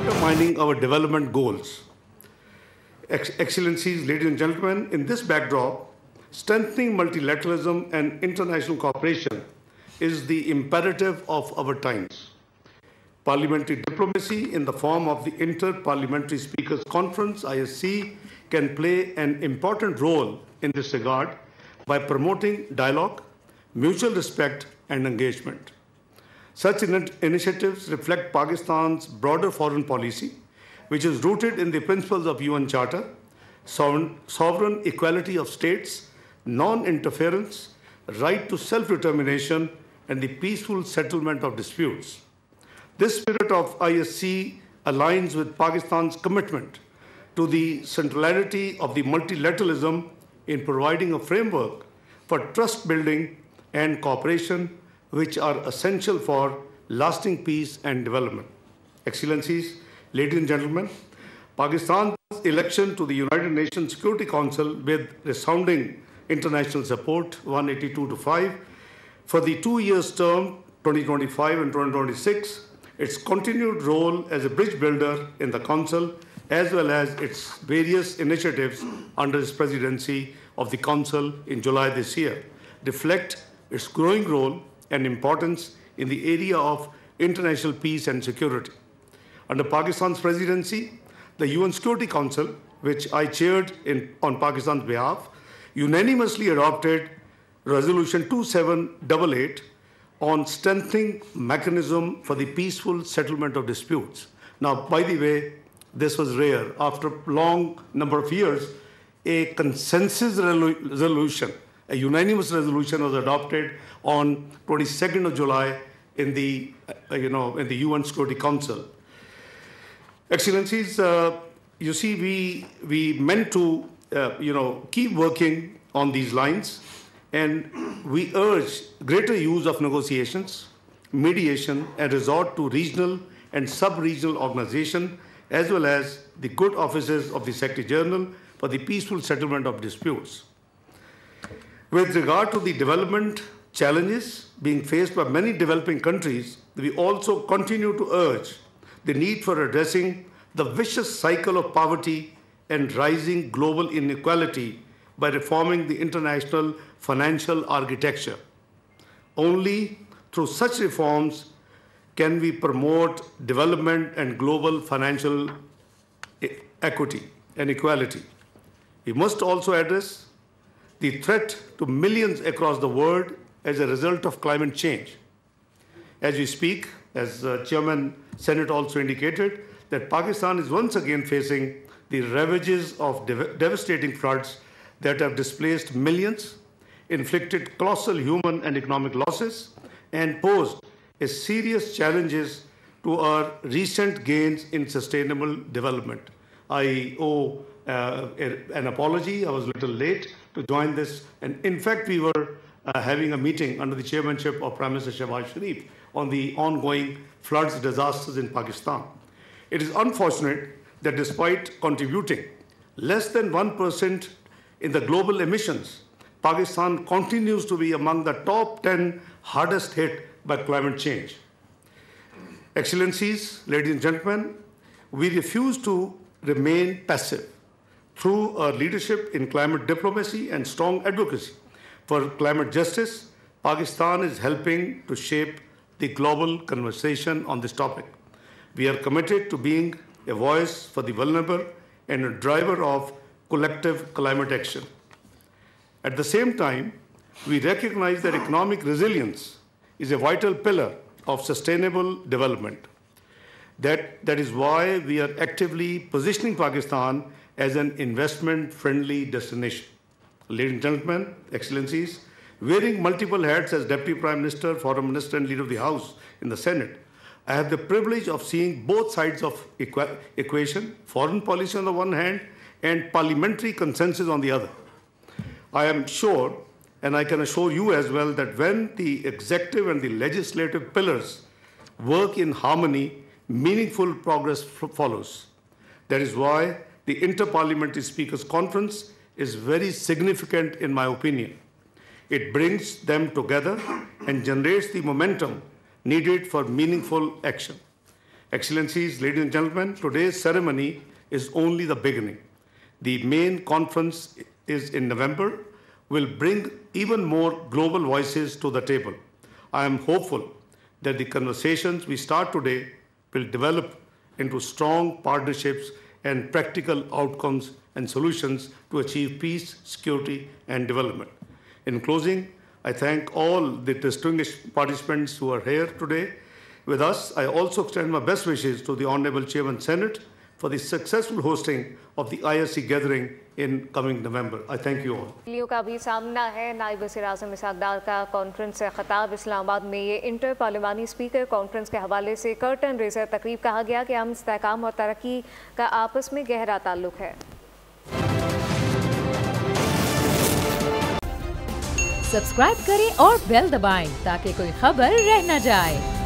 determining our development goals. Excellencies, ladies and gentlemen, in this backdrop, strengthening multilateralism and international cooperation is the imperative of our times. Parliamentary diplomacy in the form of the Inter-Parliamentary Speakers Conference, ISC, can play an important role in this regard by promoting dialogue, mutual respect, and engagement. Such initiatives reflect Pakistan's broader foreign policy, which is rooted in the principles of UN Charter, sovereign equality of states, non-interference, right to self-determination, and the peaceful settlement of disputes. This spirit of ISC aligns with Pakistan's commitment to the centrality of the multilateralism in providing a framework for trust building and cooperation, which are essential for lasting peace and development. Excellencies, ladies and gentlemen, Pakistan's election to the United Nations Security Council with resounding international support, 182-5, for the 2 years term, 2025 and 2026, its continued role as a bridge builder in the Council, as well as its various initiatives under its presidency of the Council in July this year, reflect its growing role and importance in the area of international peace and security. Under Pakistan's presidency, the UN Security Council, which I chaired on Pakistan's behalf, unanimously adopted Resolution 2788 on strengthening mechanism for the peaceful settlement of disputes. Now, by the way, this was rare. After a long number of years, a consensus resolution, a unanimous resolution was adopted on 22nd of July in the UN Security Council. Excellencies, you see, we meant to, keep working on these lines, and we urge greater use of negotiations, mediation, and resort to regional and sub-regional organization, as well as the good offices of the Secretary General for the peaceful settlement of disputes. With regard to the development challenges being faced by many developing countries, we also continue to urge the need for addressing the vicious cycle of poverty and rising global inequality by reforming the international financial architecture. Only through such reforms can we promote development and global financial equity and equality. We must also address the threat to millions across the world as a result of climate change. As we speak, as Chairman Senate also indicated, that Pakistan is once again facing the ravages of devastating floods that have displaced millions, inflicted colossal human and economic losses, and posed a serious challenges to our recent gains in sustainable development. I owe an apology. I was a little late to join this. And in fact, we were having a meeting under the chairmanship of Prime Minister Shehbaz Sharif on the ongoing floods disasters in Pakistan. It is unfortunate that despite contributing less than 1% in the global emissions, Pakistan continues to be among the top 10 hardest hit by climate change. Excellencies, ladies and gentlemen, we refuse to remain passive. Through our leadership in climate diplomacy and strong advocacy for climate justice, Pakistan is helping to shape the global conversation on this topic. We are committed to being a voice for the vulnerable and a driver of collective climate action. At the same time, we recognize that economic resilience is a vital pillar of sustainable development. That is why we are actively positioning Pakistan as an investment-friendly destination. Ladies and gentlemen, Excellencies, wearing multiple hats as Deputy Prime Minister, Foreign Minister, and Leader of the House in the Senate, I have the privilege of seeing both sides of equation, foreign policy on the one hand, and parliamentary consensus on the other. I am sure, and I can assure you as well, that when the executive and the legislative pillars work in harmony, meaningful progress follows. That is why the Inter-Parliamentary Speakers Conference is very significant in my opinion. It brings them together and generates the momentum needed for meaningful action. Excellencies, ladies and gentlemen, today's ceremony is only the beginning. The main conference is in November, will bring even more global voices to the table. I am hopeful that the conversations we start today will develop into strong partnerships and practical outcomes and solutions to achieve peace, security, and development. In closing, I thank all the distinguished participants who are here today with us. I also extend my best wishes to the Honorable Chairman Senate for the successful hosting of the ISC gathering in coming November. I thank you all. लियो का भी सामना है नायब वज़ीर-ए-आज़म इशाक़ डार का conference से खिताब इस्लामाबाद में ये इंटर पार्लिमानी स्पीकर कॉन्फ्रेंस के हवाले से कर्टन रेजर तकरीब कहा गया कि हम इस्तेहकाम और तरक्की का आपस में गहरा ताल्लुक है। सब्सक्राइब करें और बेल दबाएं ताकि कोई खबर रह न जाए।